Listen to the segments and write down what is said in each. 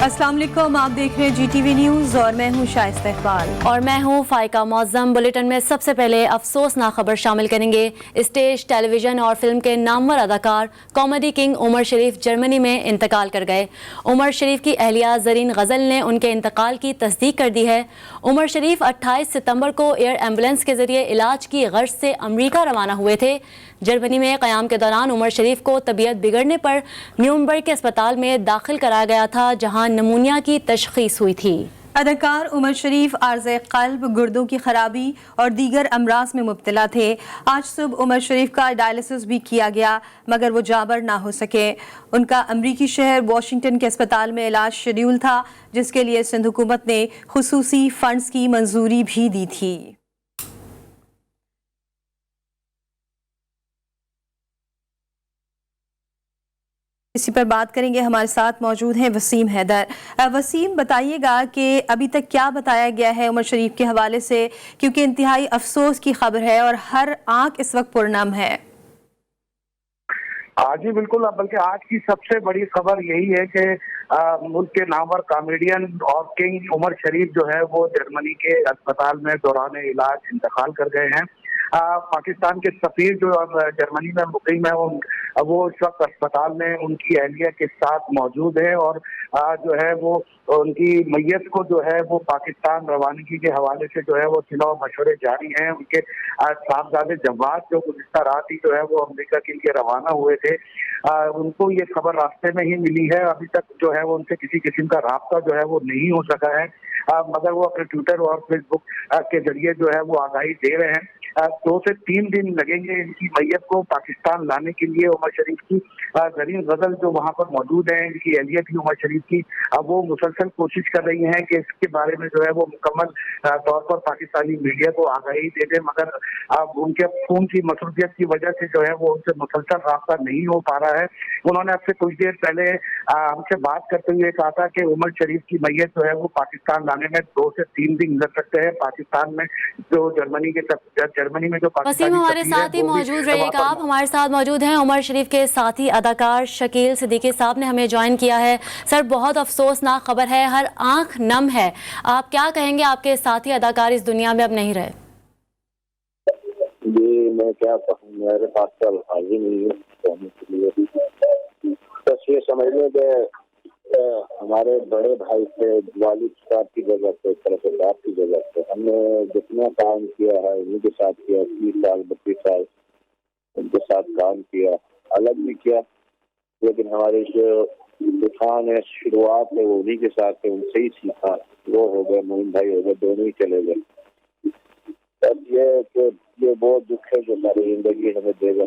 अस्सलाम वालेकुम, आप देख रहे हैं GTV न्यूज़ और मैं हूं शाइस्ता इकबाल और मैं हूं फाइका मौज़म। बुलेटिन में सबसे पहले अफसोसनाक खबर शामिल करेंगे। स्टेज, टेलीविज़न और फिल्म के नामवर अदाकार कॉमेडी किंग उमर शरीफ जर्मनी में इंतकाल कर गए। उमर शरीफ की अहलिया ज़रीन गज़ल ने उनके इंतकाल की तस्दीक कर दी है। उमर शरीफ 28 सितंबर को एयर एम्बुलेंस के जरिए इलाज की गर्ज से अमरीका रवाना हुए थे। जर्मनी में क़याम के दौरान उमर शरीफ को तबीयत बिगड़ने पर न्यूरम्बर्ग के अस्पताल में दाखिल कराया गया था, जहां नमूनिया की तशख़ीस हुई थी। अदाकार उमर शरीफ आर्ज़े क़ल्ब, गुर्दों की खराबी और दीगर अमराज में मुब्तला थे। आज सुबह उमर शरीफ का डायलिसिस भी किया गया मगर वो जाबर ना हो सके। उनका अमरीकी शहर वाशिंगटन के अस्पताल में इलाज शेड्यूल था, जिसके लिए सिंध हुकूमत ने खुसूसी फंड्स की मंजूरी भी दी थी। इसी पर बात करेंगे, हमारे साथ मौजूद हैं वसीम हैदर। वसीम, बताइएगा कि अभी तक क्या बताया गया है उमर शरीफ के हवाले से, क्योंकि इंतहाई अफसोस की खबर है और हर आंख इस वक्त पुरनम है। जी बिल्कुल, बल्कि आज की सबसे बड़ी खबर यही है कि मुल्क के नामवर कॉमेडियन और किंग उमर शरीफ जो है वो जर्मनी के अस्पताल में दौरान इलाज इंतकाल कर गए हैं। पाकिस्तान के सफीर जो जर्मनी में मुकीम है वो इस वक्त अस्पताल में उनकी अहलिया के साथ मौजूद है और जो है वो उनकी मैयत को जो है वो पाकिस्तान रवानगी के हवाले से जो है वो सिला मशवरे जारी हैं। उनके साहबजादे जवाद जो गुज़िश्ता रात ही जो है वो अमेरिका के लिए रवाना हुए थे, उनको ये खबर रास्ते में ही मिली है। अभी तक जो है वो उनसे किसी किस्म का राब्ता जो है वो नहीं हो सका है, मगर वो अपने ट्विटर और फेसबुक के जरिए जो है वो आगाही दे रहे हैं। 2 से 3 दिन लगेंगे इनकी मैयत को पाकिस्तान लाने के लिए। उमर शरीफ की ज़रीन गज़ल जो वहाँ पर मौजूद है, इनकी अहलिया थी उमर शरीफ की, वो मुसलसल कोशिश कर रही हैं कि इसके बारे में जो है वो मुकम्मल तौर पर पाकिस्तानी मीडिया को आगाही दे दें, मगर उनके खून की मसरूफियत की वजह से जो है वो उनसे मुसलसल रास्ता नहीं हो पा रहा है। उन्होंने अब से कुछ देर पहले हमसे बात करते हुए कहा था कि उमर शरीफ की मैयत जो है वो पाकिस्तान लाने में 2 से 3 दिन लग सकते हैं। पाकिस्तान में जो जर्मनी में जो वसीम हमारे साथ ही मौजूद रहिएगा। आप हमारे साथ मौजूद हैं उमर शरीफ के साथी अदाकार शकील सिद्दीकी साहब ने हमें ज्वाइन किया है। सर, बहुत अफसोसनाक खबर है, हर आंख नम है। आप क्या कहेंगे, आपके साथी अदाकार इस दुनिया में अब नहीं रहे? जी मैं क्या कहूँ, मेरे पास तो अल्फाज ही नहीं है कहने के लिए। बस ये समझ लें कि हमारे बड़े भाई थे, वालिद साहब की जगह पे, तरफ साहब की जगह पे हमने जितना काम किया है उन्हीं के साथ किया। 30 साल 32 साल उनके साथ काम किया, अलग भी किया, लेकिन हमारे जो तूफान है, शुरुआत है, वो उन्हीं के साथ है, उनसे ही सीखा। वो हो गए, मोइन भाई हो गए, दोनों ही चले गए। अब ये बहुत दुख है जो सारी जिंदगी हमें देगा,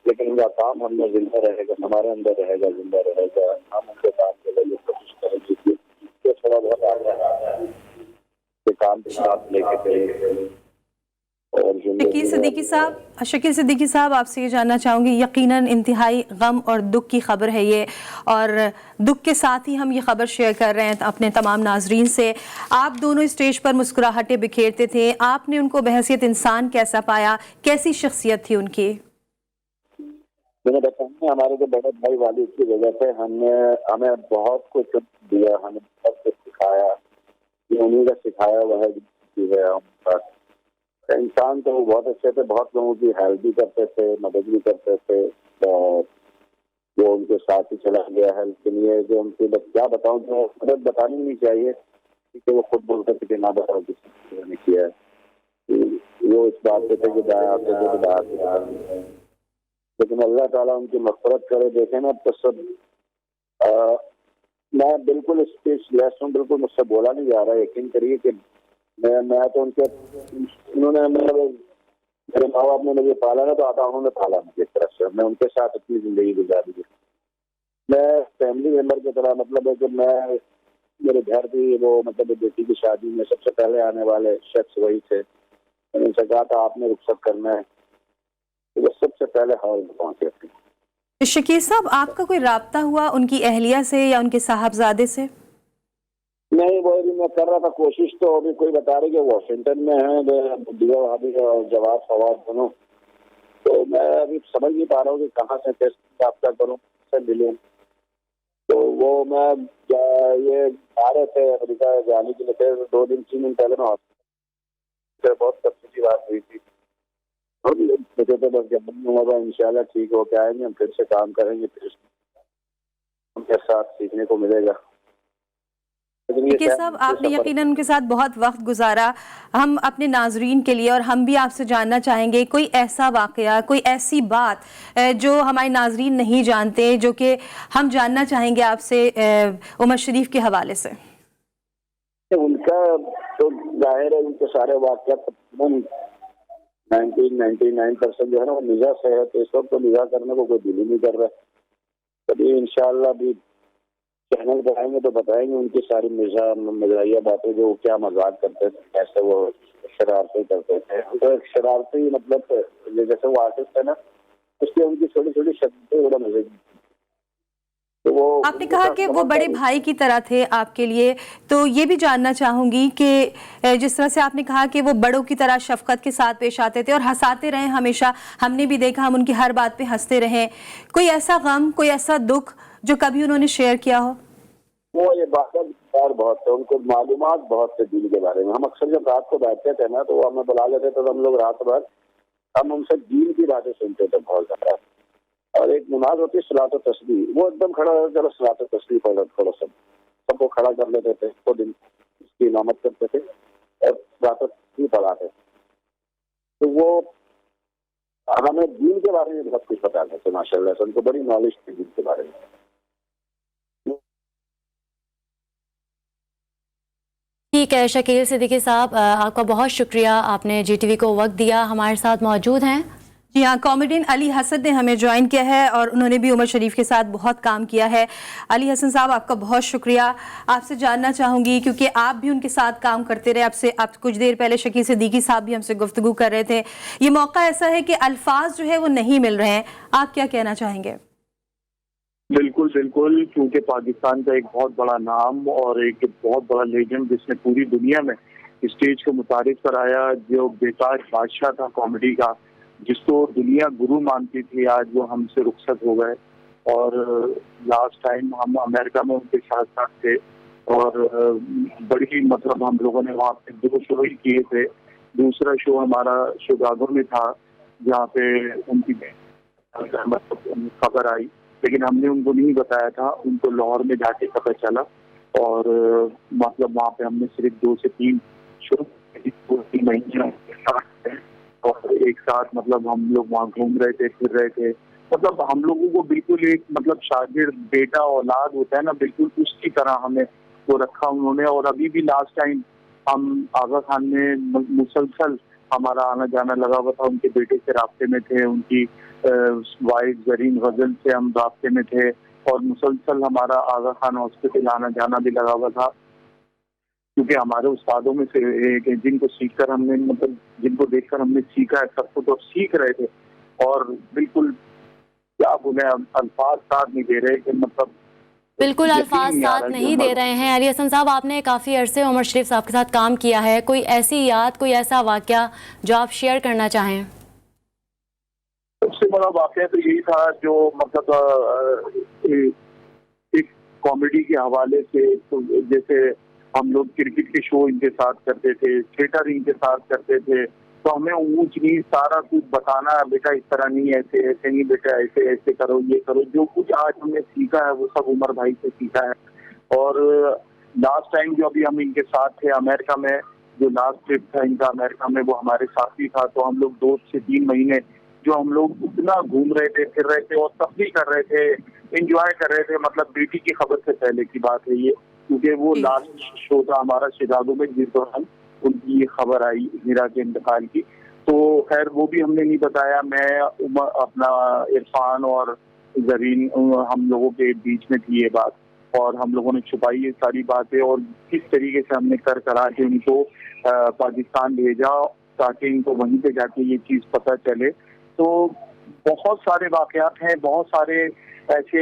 लेकिन उनका काम हमने जिंदा रहेगा, हमारे अंदर रहेगा, जिंदा रहेगा। हम उनके काम के लिए कोशिश करेंगे कि थोड़ा बहुत आगे काम के साथ लेके चलेंगे। शकील सिद्दीकी साहब, आपसे ये जानना चाहूँगी, यकीनन इंतहाई गम और दुख की खबर है ये, और दुख के साथ ही हम ये खबर शेयर कर रहे हैं अपने तमाम नाजरीन से। आप दोनों स्टेज पर मुस्कुराहटें बिखेरते थे, आपने उनको बहैसियत इंसान कैसा पाया, कैसी शख्सियत थी उनकी? मैंने बताया, हमारे जो बड़े भाई वालिद की वजह से हमें बहुत कुछ दिया, हमें बहुत कुछ सिखाया, उन्हीं का सिखाया हुआ है हम। इंसान तो वो बहुत अच्छे थे, बहुत लोगों की हेल्प भी करते थे, मदद भी करते थे, और वो उनके साथ ही चला गया हेल्प के लिए। जो उनकी बस क्या बताऊँ, तो मदद बतानी नहीं चाहिए क्योंकि वो खुद बोलते थे कि ना बताओ किसी ने किया है। वो इस बात पे थे कि लेकिन अल्लाह ताला उनकी मग़फ़िरत करे। देखे ना, तो सब मैं बिल्कुल स्पीचलेस हूँ, बिल्कुल मुझसे बोला नहीं जा रहा। यकीन करिए कि मैं तो उन्होंने मेरे माँ बाप ने मुझे पाला ना, तो आता उन्होंने पाला मुझे एक तरह से। मैं उनके साथ अपनी जिंदगी गुजारी है। मैं फैमिली मेम्बर की तरह, मतलब है कि मैं, मेरे घर भी वो, मतलब बेटी की शादी में सबसे पहले आने वाले शख्स वही थे। मैंने उनसे कहा था आपने रुखसत करना है, वो सबसे पहले हॉल में पहुंचे थे। शकील साहब, आपका कोई राब्ता हुआ उनकी अहलिया से या उनके साहबजादे से? नहीं, वो भी मैं कर रहा था कोशिश, तो अभी कोई बता रहे कि वाशिंगटन में है दिया भाभी और जवाब फवाद दोनों, तो मैं अभी समझ नहीं पा रहा हूँ कि कहाँ से टेस्ट प्राप्त करूँ, से मिलूँ। तो वो मैं ये आ रहे थे अमेरिका जाने के लिए थे, 2 दिन 3 दिन पहले मैं हॉस्पिटल, बहुत तकलीफ की बात हुई थी। और मुझे तो बस जब होगा इंशाल्लाह ठीक होके आएंगे, हम फिर से काम करेंगे, फिर उनके साथ सीखने को मिलेगा। देखिए साहब, आपने यकीनन उनके साथ बहुत वक्त गुजारा। हम अपने नाजरीन के लिए और हम भी आपसे जानना चाहेंगे कोई ऐसा वाकया, कोई ऐसी बात जो हमारे नाजरीन नहीं जानते, जो कि हम जानना चाहेंगे आपसे उमर शरीफ के हवाले से। उनका तो जाहिर है, उनके सारे वाकया 99% जो है ना वो निजा से है, तो इस वक्त तो निजा करने को कोई दिल ही नहीं कर रहा है। कभी इंशाल्लाह भी चैनल पर आएंगे तो बताएंगे उनकी सारी मजाहिया बातें, जो क्या मजाक करते थे, कैसे वो शरारतें करते थे। तो एक शरारती मतलब जैसे वो आर्टिस्ट है ना, उसकी उनकी छोटी छोटी शक्तियां बड़ा मजे की। तो वो आपने कहा कि वो बड़े भाई की तरह थे आपके लिए, तो ये भी जानना चाहूंगी कि जिस तरह से आपने कहा कि वो बड़ों की तरह शफकत के साथ पेश आते थे और हंसाते रहे हमेशा, हमने भी देखा, हम उनकी हर बात पे हंसते रहे। कोई ऐसा गम, कोई ऐसा दुख जो कभी उन्होंने शेयर किया हो? वो ये बात बहुत थे, उनको मालूमात बहुत थे दीन के बारे में। हम अक्सर जब रात को बैठते थे ना, तो वो हमें बुला लेते थे, तो हम लोग रात भर हम उनसे दीन की बातें सुनते थे बहुत ज्यादा। और एक नमाज होती है सलात व तस्बीह, वो एकदम खड़ा हो, चलो सलात व तस्बीह पढ़ थोड़ा सबको खड़ा कर लेते थे, तो दिन उसकी इमामत करते थे और सलात व तस्बीह पढ़ाते। तो वो हमें दीन के बारे में बहुत कुछ बताते थे माशाल्लाह से, उनको बड़ी नॉलेज थी दीन के बारे में। ठीक है शकील सिद्दीकी साहब, आपका बहुत शुक्रिया, आपने GTV को वक्त दिया। हमारे साथ मौजूद हैं जी हाँ, कॉमेडियन अली हसन ने हमें ज्वाइन किया है और उन्होंने भी उमर शरीफ के साथ बहुत काम किया है। अली हसन साहब, आपका बहुत शुक्रिया। आपसे जानना चाहूँगी, क्योंकि आप भी उनके साथ काम करते रहे, आपसे आप कुछ देर पहले शकील सिद्दीकी साहब भी हमसे गुफ्तगू कर रहे थे। ये मौका ऐसा है कि अल्फाज जो है वो नहीं मिल रहे हैं, आप क्या कहना चाहेंगे? बिल्कुल बिल्कुल, क्योंकि पाकिस्तान का एक बहुत बड़ा नाम और एक बहुत बड़ा लेजेंड जिसने पूरी दुनिया में स्टेज को मुतारिफ कराया, जो बेताज बादशाह था कॉमेडी का, जिसको दुनिया गुरु मानती थी, आज वो हमसे रुखसत हो गए। और लास्ट टाइम हम अमेरिका में उनके साथ साथ थे और बड़ी मतलब हम लोगों ने वहाँ पे 2 शो ही किए थे। दूसरा शो हमारा शिकागो में था, जहाँ पे उनकी मतलब खबर आई, लेकिन हमने उनको नहीं बताया था, उनको लाहौर में जाके पता चला। और मतलब वहाँ पे हमने सिर्फ 2 से 3 शो 2-3 महीने और एक साथ मतलब हम लोग वहाँ घूम रहे थे, फिर रहे थे। मतलब हम लोगों को बिल्कुल एक मतलब शागिर्द बेटा औलाद होता है ना, बिल्कुल उसकी तरह हमें वो रखा उन्होंने। और अभी भी लास्ट टाइम हम आगा खान में मुसलसल हमारा आना जाना लगा हुआ था, उनके बेटे से रास्ते में थे, उनकी वाइफ जरीन गजल से हम रास्ते में थे और मुसलसल हमारा आगा खान हॉस्पिटल आना जाना भी लगा हुआ था, क्योंकि हमारे उस्तादों में से एक जिनको सीखकर हमने मतलब जिनको देखकर हमने सीखा है सब कुछ और सीख रहे थे। और बिल्कुल क्या बोले, अल्फाज साथ नहीं दे रहे कि मतलब बिल्कुल अल्फाज साथ नहीं दे रहे हैं। अली हसन साहब, आपने काफ़ी अरसे उमर शरीफ साहब के साथ काम किया है, कोई ऐसी याद, कोई ऐसा वाकया जो आप शेयर करना चाहें? सबसे बड़ा वाकया तो यही था जो मतलब एक कॉमेडी के हवाले से, तो जैसे हम लोग क्रिकेट के शो इनके साथ करते थे, थिएटर इनके साथ करते थे, तो हमें ऊंच नीच सारा कुछ बताना, बेटा इस तरह नहीं, ऐसे ऐसे नहीं, बेटा ऐसे ऐसे करो, ये करो। जो कुछ आज हमने सीखा है वो सब उमर भाई से सीखा है। और लास्ट टाइम जो अभी हम इनके साथ थे अमेरिका में, जो लास्ट ट्रिप था इनका अमेरिका में, वो हमारे साथ ही था। तो हम लोग 2 से 3 महीने जो हम लोग इतना घूम रहे थे, फिर रहे थे और तफरीह कर रहे थे, एंजॉय कर रहे थे। मतलब बेटी की खबर से पहले की बात है ये, क्योंकि वो लास्ट शो था हमारा शिकागो में, जिस दौरान उनकी ये खबर आई मीरा के इंतकाल की। तो खैर वो भी हमने नहीं बताया। मैं अपना इरफान और जरीन हम लोगों के बीच में थी ये बात, और हम लोगों ने छुपाई ये सारी बातें और किस तरीके से हमने कर करा के उनको पाकिस्तान भेजा, ताकि इनको वहीं पे जाके ये चीज़ पता चले। तो बहुत सारे वाकयात हैं, बहुत सारे ऐसे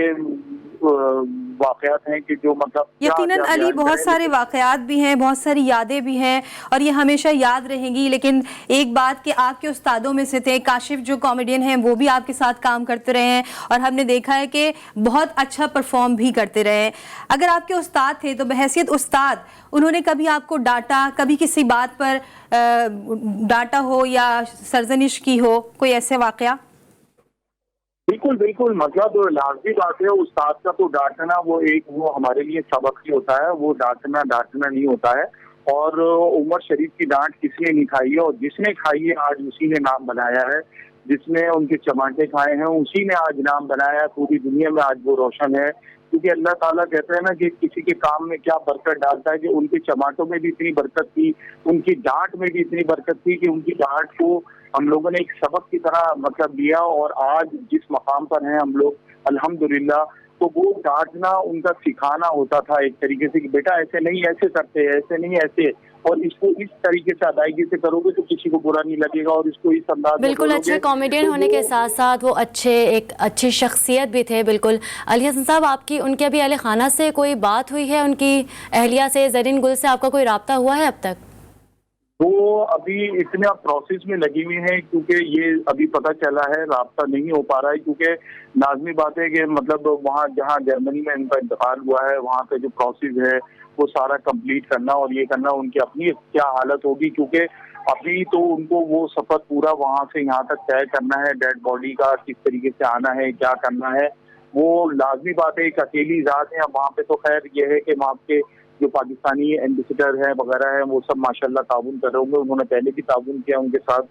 वाकयात हैं कि जो मतलब यकीनन क्या अली, बयान बहुत करें। सारे वाकयात भी हैं, बहुत सारी यादें भी हैं और ये हमेशा याद रहेंगी। लेकिन एक बात कि आपके उस्तादों में से थे काशिफ, जो कॉमेडियन हैं, वो भी आपके साथ काम करते रहे हैं और हमने देखा है कि बहुत अच्छा परफॉर्म भी करते रहे। अगर आपके उस्ताद थे तो बहैसियत उस्ताद उन्होंने कभी आपको डांटा, कभी किसी बात पर डांटा हो या सरजनिश की हो, कोई ऐसे वाकया? बिल्कुल बिल्कुल, मतलब लाजमी बात है, उस्ताद का तो डांटना वो हमारे लिए सबक ही होता है, वो डांटना नहीं होता है। और उमर शरीफ की डांट किसने नहीं खाई है, और जिसने खाई है आज उसी ने नाम बनाया है। जिसने उनके चमाटे खाए हैं उसी ने आज नाम बनाया है, पूरी दुनिया में आज वो रोशन है। क्योंकि अल्लाह ताला कहते हैं ना कि किसी के काम में क्या बरकत डालता है, कि उनके चमाटों में भी इतनी बरकत थी, उनकी डांट में भी इतनी बरकत थी कि उनकी डांट को हम लोगों ने एक सबक की तरह मतलब लिया। और आज जिस मकाम पर हैं हम लोग अल्हम्दुलिल्लाह, तो वो डांटना उनका सिखाना होता था एक तरीके से कि बेटा ऐसे नहीं, ऐसे करते, ऐसे नहीं, ऐसे, और इसको इस तरीके से अदायगी से करोगे तो किसी को बुरा नहीं लगेगा, और इसको इस अंदाज में बिल्कुल, अच्छे कॉमेडियन होने के साथ साथ वो एक अच्छी शख्सियत भी थे। बिल्कुल। अली हसन साहब, आपकी उनके अभी अहले खाना से कोई बात हुई है, उनकी अहलिया से, ज़रीन गुल से आपका कोई राब्ता हुआ है अब तक? वो अभी इतना प्रोसेस में लगी हुई है, क्योंकि ये अभी पता चला है राब्ता नहीं हो पा रहा है, क्योंकि लाजमी बात है कि मतलब वहाँ जहाँ जर्मनी में इनका इंतकाल हुआ है वहाँ पे जो प्रोसेस है वो सारा कंप्लीट करना और ये करना, उनकी अपनी क्या हालत होगी, क्योंकि अभी तो उनको वो सफर पूरा वहाँ से यहाँ तक तय करना है, डेड बॉडी का किस तरीके से आना है, क्या करना है, वो लाजमी बात है। एक अकेली जात है। अब वहाँ पे तो खैर ये है कि वहाँ के जो पाकिस्तानी एम्बेसडर हैं वगैरह हैं वो सब माशाल्लाह ताउन कर रहे होंगे, उन्होंने पहले भी ताउन किया उनके साथ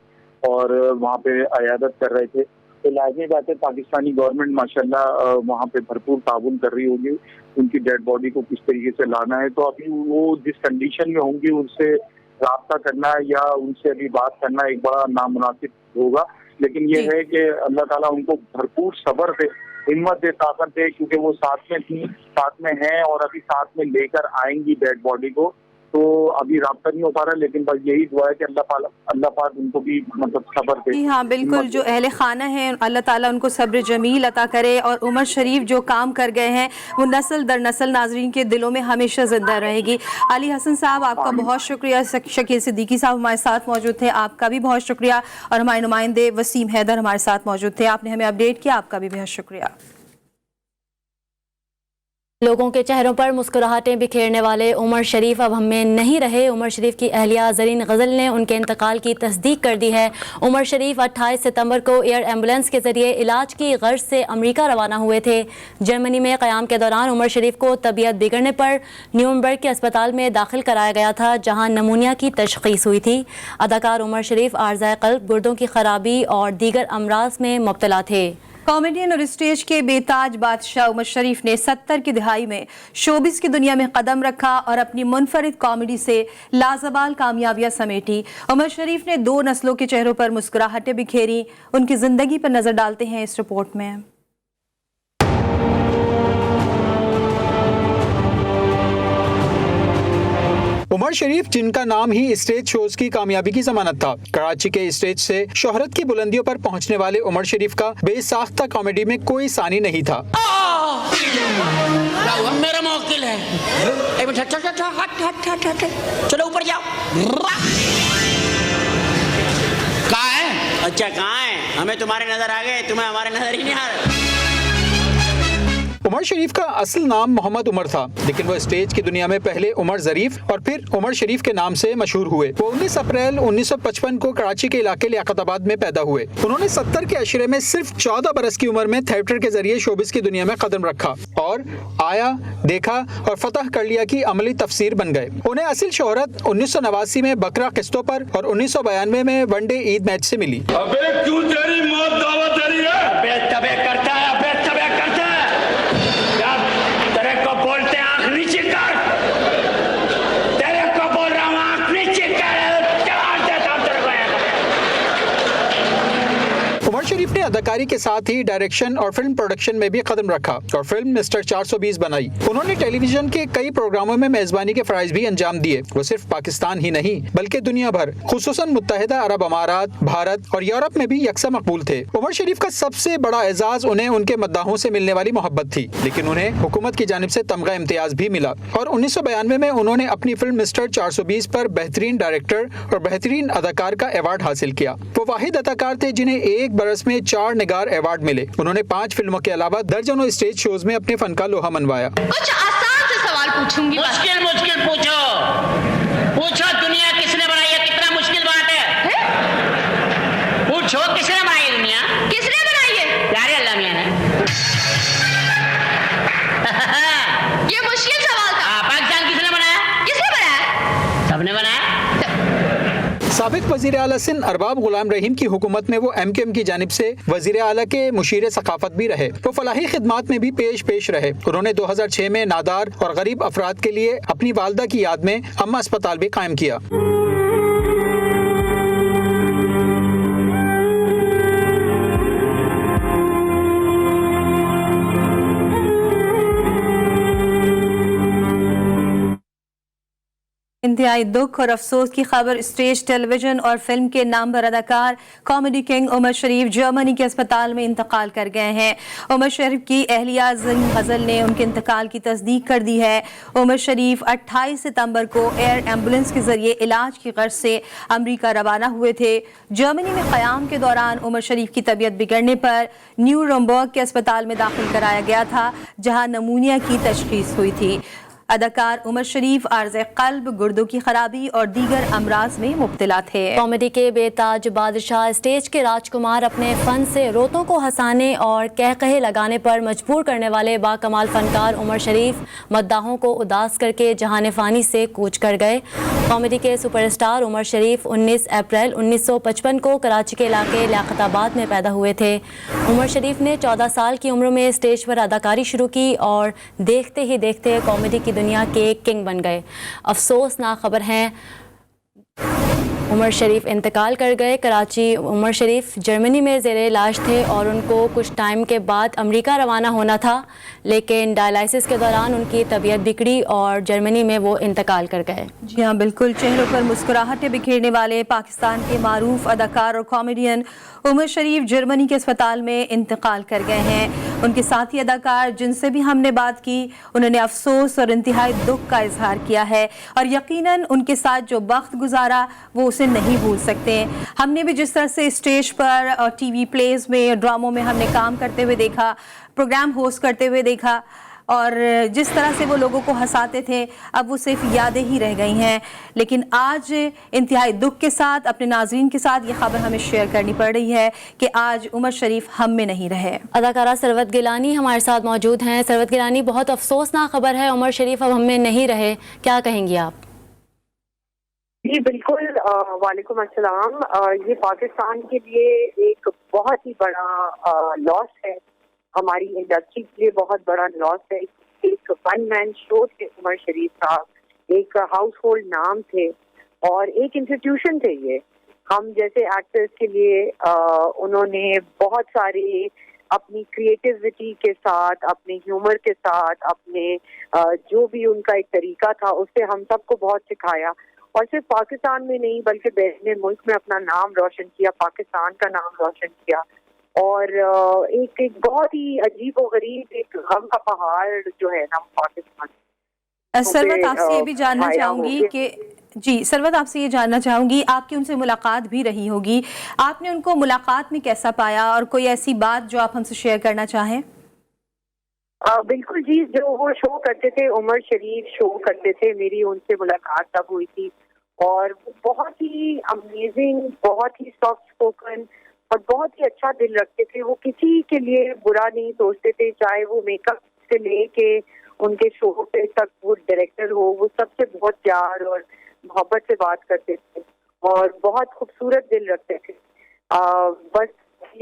और वहाँ पे अयादत कर रहे थे। तो लाजमी बात है पाकिस्तानी गवर्नमेंट माशाल्लाह वहाँ पे भरपूर ताउन कर रही होगी, उनकी डेड बॉडी को किस तरीके से लाना है। तो अभी वो जिस कंडीशन में होंगी उनसे राब्ता करना या उनसे अभी बात करना एक बड़ा नामुनासिब होगा। लेकिन ये है कि अल्लाह ताला उनको भरपूर सब्र दे, हिम्मत दे, ताकत दे, क्योंकि वो साथ में थी, साथ में हैं और अभी साथ में लेकर आएंगी डेड बॉडी को। तो अभी राब्ता नहीं हो पा रहा, लेकिन बस यही दुआ है कि अल्लाह पाक उनको भी मतलब सब्र दे। जी हाँ, बिल्कुल। जो अहले खाना है अल्लाह ताला उनको सब्र जमील अता करे, और उमर शरीफ जो काम कर गए हैं वो नस्ल दर नस्ल नाजरीन के दिलों में हमेशा जिंदा रहेगी। अली हसन साहब, आपका बहुत शुक्रिया। शकील सिद्दीकी साहब हमारे साथ मौजूद थे, आपका भी बहुत शुक्रिया। और हमारे नुमाइंदे वसीम हैदर हमारे साथ मौजूद थे, आपने हमें अपडेट किया, आपका भी बेहद शुक्रिया। लोगों के चेहरों पर मुस्कुराहटें बिखेरने वाले उमर शरीफ अब हम में नहीं रहे। उमर शरीफ की अहलिया ज़रीन गज़ल ने उनके इंतकाल की तस्दीक कर दी है। उमर शरीफ 28 सितंबर को एयर एम्बुलेंस के ज़रिए इलाज की गर्ज से अमेरिका रवाना हुए थे। जर्मनी में क़याम के दौरान उमर शरीफ को तबीयत बिगड़ने पर न्यूरम्बर्ग के अस्पताल में दाखिल कराया गया था, जहाँ नमूनिया की तशख़ीस हुई थी। अदाकार उमर शरीफ आर्ज़ाए क़ल्ब, गुर्दों की ख़राबी और दीगर अमराज में मुब्तला थे। कॉमेडियन और स्टेज के बेताज बादशाह उमर शरीफ ने 70 की दिहाई में शोबिस की दुनिया में कदम रखा और अपनी मुनफरिद कॉमेडी से लाजवाल कामयाबियां समेटी। उमर शरीफ ने 2 नस्लों के चेहरों पर मुस्कुराहटें बिखेरी। उनकी जिंदगी पर नजर डालते हैं इस रिपोर्ट में। उमर शरीफ, जिनका नाम ही स्टेज शोज की कामयाबी की जमानत था, कराची के स्टेज से शोहरत की बुलंदियों पर पहुंचने वाले उमर शरीफ का बेसाख्ता कॉमेडी में कोई सानी नहीं था। मेरा मौकिल है, चलो ऊपर जाओ। कहाँ है? अच्छा कहाँ है? हमें तुम्हारे नजर आ गए, तुम्हें हमारे नजर ही नहीं आ रहे। उमर शरीफ का असल नाम मोहम्मद उमर था, लेकिन वो स्टेज की दुनिया में पहले उमर ज़रीफ और फिर उमर शरीफ के नाम से मशहूर हुए। वो 19 अप्रैल 1955 को कराची के इलाके लियाकताबाद में पैदा हुए। उन्होंने 70 के अशरे में सिर्फ 14 बरस की उम्र में थिएटर के जरिए शोबिस की दुनिया में कदम रखा और आया, देखा और फतह कर लिया की अमली तफसीर बन गए। उन्हें असल शोहरत 1989 में बकरा किस्तों पर और 1992 में वनडे ईद मैच से मिली। अबे क्यों तेरी मौत दावत दे रही है? अबे तबे करता है, अबे तबे करता है। तेरे को बोलते हैं आँख नीचे कर, तेरे को बोल रहा हूँ आँख नीचे कर, चढ़ा देता हूँ तेरे को। उमर शरीफ ने अदाकारी अदाकारी के साथ ही डायरेक्शन और फिल्म प्रोडक्शन में भी कदम रखा और फिल्म मिस्टर 420 बनाई। उन्होंने टेलीविजन के कई प्रोग्रामों में मेजबानी के फराइज भी अंजाम दिए। वो सिर्फ पाकिस्तान ही नहीं बल्कि दुनिया भर, खुसूसन मुत्तहिदा अरब अमारात, भारत और यूरोप में भी यकसा मकबूल थे। उमर शरीफ का सबसे बड़ा एजाज उन्हें उनके मद्दाहों से मिलने वाली मोहब्बत थी, लेकिन उन्हें हुकूमत की जानिब से तमगा इम्तियाज भी मिला और 1992 में उन्होंने अपनी फिल्म मिस्टर 420 पर बेहतरीन डायरेक्टर और बेहतरीन अदाकार का अवार्ड हासिल किया। वो वाहिद अदाकार थे जिन्हें एक बरस में 4 निगार अवार्ड मिले। उन्होंने 5 फिल्मों के अलावा दर्जनों स्टेज शोज में अपने फन का लोहा मनवाया। कुछ आसान से सवाल पूछूंगी। मुश्किल पूछो दुनिया किसने बनाई है? कितना मुश्किल बात है? पूछो किसने बनाई है दुनिया? किसने बनाई है? प्यारे अल्लाह मियां ने। ये मुश्किल सवाल था। पाकिस्तान किसने बनाया? किसने बनाया? सबने बनाया। साबिक वजीर आला सिंध अरबाब गुलाम रहीम की हुकूमत में वो MKM की जानिब से वजीर आला के मुशीर सकाफत भी रहे। वो फलाही खिदमात में भी पेश रहे। उन्होंने 2006 में नादार और गरीब अफराद के लिए अपनी वालदा की याद में अम्मा अस्पताल भी कायम किया। इंतहाई दुख और अफसोस की खबर स्टेज, टेलीविजन और फिल्म के नामवर अदाकार कॉमेडी किंग उमर शरीफ जर्मनी के अस्पताल में इंतकाल कर गए हैं। उमर शरीफ की अहलिया ज़िन गज़ल ने उनके इंतकाल की तस्दीक कर दी है। उमर शरीफ 28 सितंबर को एयर एम्बुलेंस के जरिए इलाज की गर्ज से अमरीका रवाना हुए थे। जर्मनी में क़याम के दौरान उमर शरीफ की तबीयत बिगड़ने पर न्यूरम्बर्ग के अस्पताल में दाखिल कराया गया था, जहाँ नमूनिया की तशख़ीस हुई थी। अदाकार उमर शरीफ आर्ज़े क़ल्ब, गुर्दों की खराबी और दीगर अमराज में मुब्तला थे। कॉमेडी के बेताज बादशाह, स्टेज के राजकुमार, अपने फन से रोतों को हंसाने और कहकहे लगाने पर मजबूर करने वाले बाकमाल फनकार उमर शरीफ मद्दाहों को उदास करके जहान फ़ानी से कूच कर गए। कॉमेडी के सुपरस्टार उमर शरीफ 19 अप्रैल 1955 को कराची के इलाके लियाकताबाद में पैदा हुए थे। उमर शरीफ ने 14 साल की उम्र में स्टेज पर अदाकारी शुरू की और देखते ही देखते कॉमेडी की दुनिया के किंग बन गए। अफसोसनाक खबर है, उमर शरीफ इंतकाल कर गए। कराची उमर शरीफ जर्मनी में ज़ेरे इलाज थे और उनको कुछ टाइम के बाद अमेरिका रवाना होना था, लेकिन डायलिसिस के दौरान उनकी तबीयत बिगड़ी और जर्मनी में वो इंतकाल कर गए। जी हाँ, बिल्कुल। चेहरों पर मुस्कुराहटें बिखेरने वाले पाकिस्तान के मारूफ अदाकार और कॉमेडियन उमर शरीफ जर्मनी के अस्पताल में इंतकाल कर गए हैं। उनके साथी अदाकार जिनसे भी हमने बात की, उन्होंने अफसोस और इंतहाई दुख का इजहार किया है और यकीनन उनके साथ जो वक्त गुजारा वो उसे नहीं भूल सकते। हमने भी जिस तरह से स्टेज पर और टीवी प्लेज में, ड्रामों में हमने काम करते हुए देखा, प्रोग्राम होस्ट करते हुए देखा और जिस तरह से वो लोगों को हंसाते थे, अब वो सिर्फ यादें ही रह गई हैं। लेकिन आज इंतहाई दुख के साथ अपने नाज़रीन के साथ ये खबर हमें शेयर करनी पड़ रही है कि आज उमर शरीफ हम में नहीं रहे। अदाकारा सरवत गिलानी हमारे साथ मौजूद हैं। सरवत गिलानी, बहुत अफसोसनाक खबर है, उमर शरीफ अब हम में नहीं रहे, क्या कहेंगी आप? जी बिल्कुल, वालेकुम अस्सलाम। ये पाकिस्तान के लिए एक बहुत ही बड़ा लॉस है, हमारी इंडस्ट्री के लिए बहुत बड़ा लॉस है। एक वन मैन शो थे उमर शरीफ साहब, एक हाउस होल्ड नाम थे और एक इंस्टीट्यूशन थे ये। हम जैसे एक्टर्स के लिए उन्होंने बहुत सारे अपनी क्रिएटिविटी के साथ, अपने ह्यूमर के साथ, अपने जो भी उनका एक तरीका था उससे हम सबको बहुत सिखाया और सिर्फ पाकिस्तान में नहीं बल्कि बैरून मुल्क में अपना नाम रोशन किया, पाकिस्तान का नाम रोशन किया। और एक बहुत ही अजीब और गरीब एक गम का पहाड़ जो है ना पाकिस्तान। सरवत, आपसे ये भी जानना चाहूंगी कि जी सरवत, आपसे ये जानना चाहूंगी, आपकी उनसे मुलाकात भी रही होगी, आपने उनको मुलाकात में कैसा पाया और कोई ऐसी बात जो आप हमसे शेयर करना चाहें? बिल्कुल जी, जो वो शो करते थे, उमर शरीफ शो करते थे, मेरी उनसे मुलाकात तब हुई थी और बहुत ही अमेजिंग, बहुत ही सॉफ्ट स्पोकन और बहुत ही अच्छा दिल रखते थे। वो किसी के लिए बुरा नहीं सोचते थे, चाहे वो मेकअप से लेके उनके शो पे तक वो डायरेक्टर हो, वो सबसे बहुत प्यार और मोहब्बत से बात करते थे और बहुत खूबसूरत दिल रखते थे। बस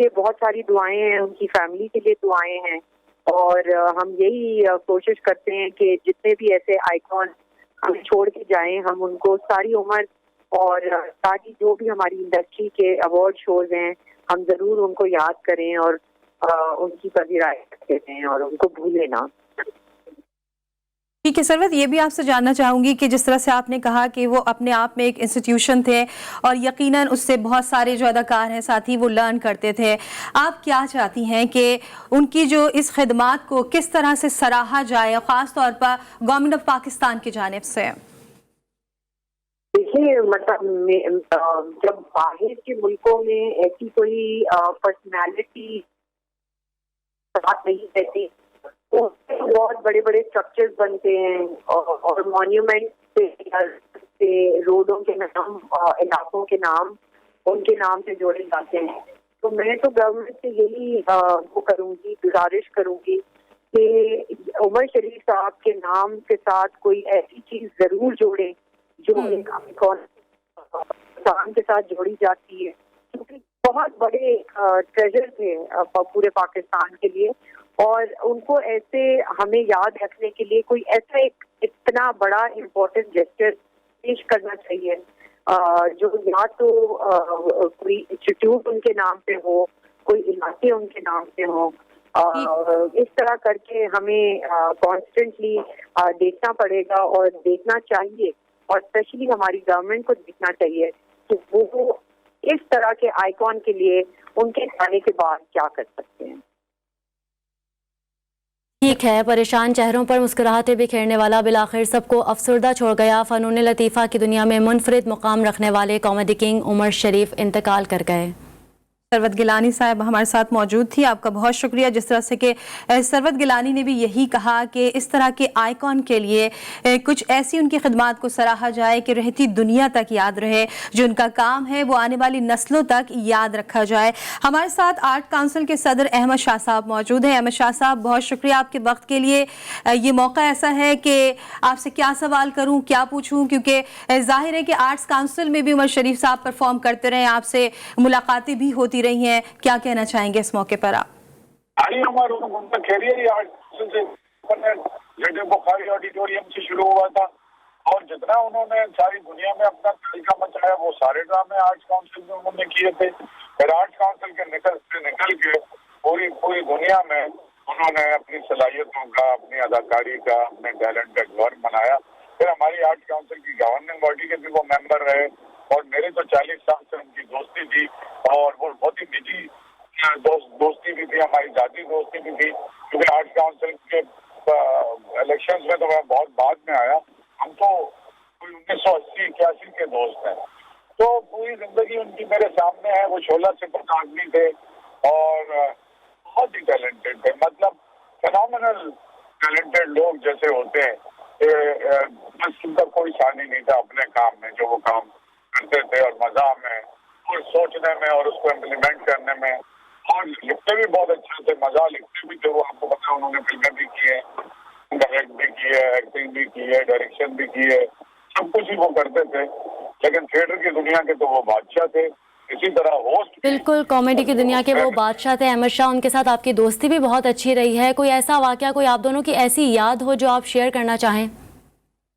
ये बहुत सारी दुआएं हैं, उनकी फैमिली के लिए दुआएं हैं और हम यही कोशिश करते हैं कि जितने भी ऐसे आइकॉन हम छोड़ के जाएं, हम उनको सारी उम्र और सारी जो भी हमारी इंडस्ट्री के अवार्ड शोज हैं हम जरूर उनको याद करें और उनकी पजीराई करें और उनको भूलें ना। ठीक है सरवत, ये भी आपसे जानना चाहूँगी कि जिस तरह से आपने कहा कि वो अपने आप में एक इंस्टीट्यूशन थे और यकीनन उससे बहुत सारे जो अदाकार हैं साथी वो लर्न करते थे, आप क्या चाहती हैं कि उनकी जो इस खिदमात को किस तरह से सराहा जाए, ख़ास तौर पर गवर्नमेंट ऑफ पाकिस्तान की जानिब से? देखिए, मतलब जब बाहर के मुल्कों में ऐसी कोई पर्सनैलिटी बात नहीं रहती तो बहुत बड़े बड़े स्ट्रक्चर्स बनते हैं और मॉन्यूमेंट से रोडों के नाम, इलाकों के नाम उनके नाम से जोड़े जाते हैं। तो मैं तो गवर्नमेंट से यही वो करूँगी, गुजारिश करूँगी कि उमर शरीफ साहब के नाम के साथ कोई ऐसी चीज जरूर जोड़े जो एक पाकिस्तान के साथ जोड़ी जाती है, क्योंकि बहुत बड़े ट्रेजर थे पूरे पाकिस्तान के लिए और उनको ऐसे हमें याद रखने के लिए कोई ऐसा एक इतना बड़ा इम्पोर्टेंट जेस्चर पेश करना चाहिए जो या तो कोई इंस्टीट्यूट उनके नाम पे हो, कोई इलाके उनके नाम पे हो। इस तरह करके हमें कॉन्स्टेंटली देखना पड़ेगा और देखना चाहिए और स्पेशली हमारी गवर्नमेंट को देखना चाहिए कि वो इस तरह के आइकॉन के लिए उनके जाने के बाद क्या कर सकते हैं। ठीक है, परेशान चेहरों पर मुस्कुराहटें बिखेरने वाला बिलाखिर सबको अफसरदा छोड़ गया फ़नून लतीफ़ा की दुनिया में मुनफरिद मुकाम रखने वाले कॉमेडी किंग उमर शरीफ इंतकाल कर गए। सरवत गिलानी साहब हमारे साथ मौजूद थी, आपका बहुत शुक्रिया। जिस तरह से कि सरवत गिलानी ने भी यही कहा कि इस तरह के आइकॉन के लिए कुछ ऐसी उनकी खिदमात को सराहा जाए कि रहती दुनिया तक याद रहे, जो उनका काम है वो आने वाली नस्लों तक याद रखा जाए। हमारे साथ आर्ट काउंसिल के सदर अहमद शाह साहब मौजूद हैं। अहमद शाह साहब, बहुत शुक्रिया आपके वक्त के लिए। ये मौका ऐसा है कि आपसे क्या सवाल करूँ, क्या पूछूँ, क्योंकि जाहिर है कि आर्ट्स काउंसिल में भी उमर शरीफ साहब परफॉर्म करते रहे, आपसे मुलाकातें भी होती रही हैं, क्या कहना चाहेंगे इस मौके पर आप? बुखारी ऑडिटोरियम से शुरू हुआ था और जितना उन्होंने सारी दुनिया में अपना तरीका मचाया वो सारे ड्रामे आर्ट्स काउंसिल में उन्होंने किए थे। फिर आर्ट्स काउंसिल के निकल के पूरी दुनिया में उन्होंने अपनी सलाहियतों का, अपनी अदाकारी का, अपने टैलेंट का गौर बनाया। फिर हमारी आर्ट्स काउंसिल की गवर्निंग बॉडी के भी वो मेंबर रहे और मेरे तो 40 साल से उनकी दोस्ती थी और वो बहुत ही निजी दोस्ती भी थी, हमारी जाती दोस्ती भी थी, क्योंकि आर्ट्स काउंसिल के इलेक्शंस में तो मैं बहुत बाद में आया। हम तो कोई 1980-81 के दोस्त हैं, तो पूरी जिंदगी उनकी मेरे सामने है। वो 16 सिपत आदमी थे और बहुत ही टैलेंटेड थे, मतलब फेनोमेनल टैलेंटेड लोग जैसे होते हैं। बस उनका कोई शानी नहीं था अपने काम में, जो वो काम करते थे और मजा में और सोचने में और उसको इम्प्लीमेंट करने में, और लिखते भी बहुत अच्छे थे, मजा लिखते भी थे वो। आपको पता है उन्होंने फिल्में भी की है, डायरेक्ट भी की है, एक्टिंग भी की है, डायरेक्शन भी की है, सब कुछ ही वो करते थे। लेकिन थिएटर की दुनिया के तो वो बादशाह थे। इसी तरह होस्ट, बिल्कुल कॉमेडी की दुनिया के वो बादशाह थे अहमद शाह। उनके साथ आपकी दोस्ती भी बहुत अच्छी रही है। कोई ऐसा वाकया, कोई आप दोनों की ऐसी याद हो जो आप शेयर करना चाहें?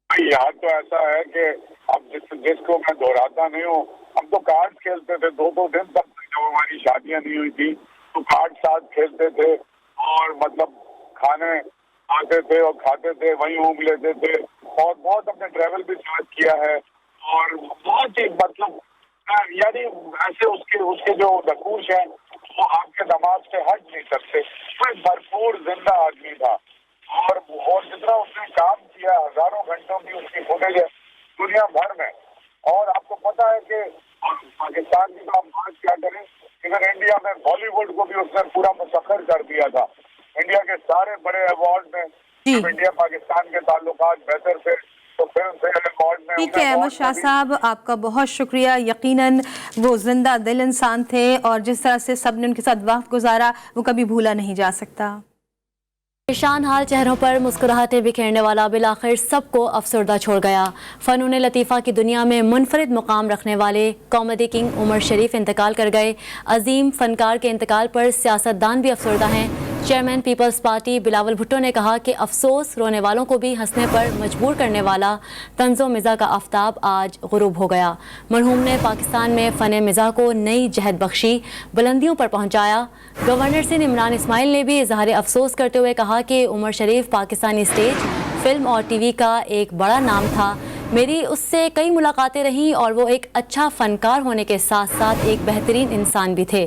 याद तो ऐसा है कि अब जिसको मैं दोहराता नहीं हूँ, हम तो कार्ड खेलते थे 2-2 दिन तक, जब हमारी शादियां नहीं हुई थी तो कार्ड साथ खेलते थे और मतलब खाने आते थे और खाते थे, वहीं ऊँग लेते थे और बहुत हमने ट्रैवल भी साथ किया है और बहुत ही मतलब यानी ऐसे उसके जो नकूश हैं वो आपके दिमाग से हट नहीं सकते। कोई भरपूर जिंदा आदमी था और जितना उसने काम किया, हजारों घंटों की उसकी फुटेज है दुनिया भर में। और आपको पता है कि पाकिस्तान की तो हम बात क्या करें, इधर इंडिया में बॉलीवुड को भी उसने पूरा मुसख्खर कर दिया था। इंडिया के सारे बड़े अवार्ड में जब इंडिया पाकिस्तान के ताल्लुकात बेहतर थे तो फिल्म फेयर अवार्ड में। ठीक है अहमद शाह साहब, आपका बहुत शुक्रिया। यकीनन वो जिंदा दिल इंसान थे और जिस तरह से सबने उनके साथ वक्त गुजारा वो कभी भूला नहीं जा सकता। परेशान हाल चेहरों पर मुस्कुराहटें बिखेरने वाला बिलाखिर सबको अफसरदा छोड़ गया। फ़नून लतीफ़ा की दुनिया में मुनफरिद मुकाम रखने वाले कॉमेडी किंग उमर शरीफ इंतकाल कर गए। अजीम फनकार के इंतकाल पर सियासतदान भी अफसरदा हैं। चेयरमैन पीपल्स पार्टी बिलावल भुट्टो ने कहा कि अफसोस रोने वालों को भी हंसने पर मजबूर करने वाला तंज़ो मिज़ा का आफ्ताब आज गुरूब हो गया। मरहूम ने पाकिस्तान में फ़न मिज़ा को नई जहद बख्शी, बुलंदियों पर पहुंचाया। गवर्नर सिंध इमरान इस्माइल ने भी इज़हार अफसोस करते हुए कहा कि उमर शरीफ पाकिस्तानी स्टेज, फिल्म और टीवी का एक बड़ा नाम था। मेरी उससे कई मुलाकातें रहीं और वो एक अच्छा फ़नकार होने के साथ साथ एक बेहतरीन इंसान भी थे।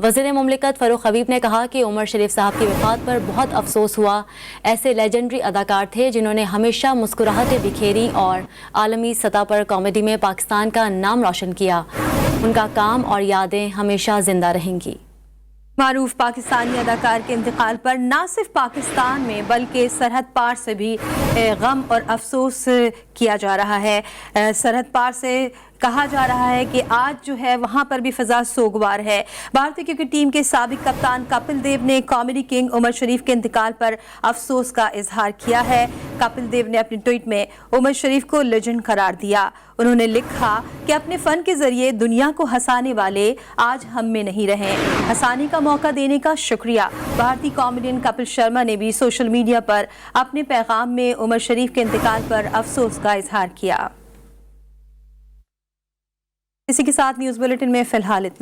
वज़ीर मुमलिकत फ़ारूक हबीब ने कहा कि उमर शरीफ साहब की वफ़ात पर बहुत अफसोस हुआ। ऐसे लेजेंडरी अदाकार थे जिन्होंने हमेशा मुस्कुराहटें बिखेरी और आलमी सतह पर कॉमेडी में पाकिस्तान का नाम रोशन किया। उनका काम और यादें हमेशा ज़िंदा रहेंगी। मारूफ पाकिस्तानी अदाकार के इंतकाल पर न सिर्फ पाकिस्तान में बल्कि सरहद पार से भी गम और अफसोस किया जा रहा है। सरहद पार से कहा जा रहा है कि आज जो है वहाँ पर भी फ़ज़ा सोगवार है। भारतीय क्रिकेट टीम के साबिक कप्तान कपिल देव ने कॉमेडी किंग उमर शरीफ के इंतकाल पर अफसोस का इजहार किया है। कपिल देव ने अपने ट्वीट में उमर शरीफ को लेजेंड करार दिया। उन्होंने लिखा कि अपने फ़न के ज़रिए दुनिया को हंसाने वाले आज हम में नहीं रहे, हंसाने का मौका देने का शुक्रिया। भारतीय कॉमेडियन कपिल शर्मा ने भी सोशल मीडिया पर अपने पैगाम में उमर शरीफ के इंतकाल पर अफसोस का इजहार किया। इसी के साथ न्यूज़ बुलेटिन में फ़िलहाल इतना।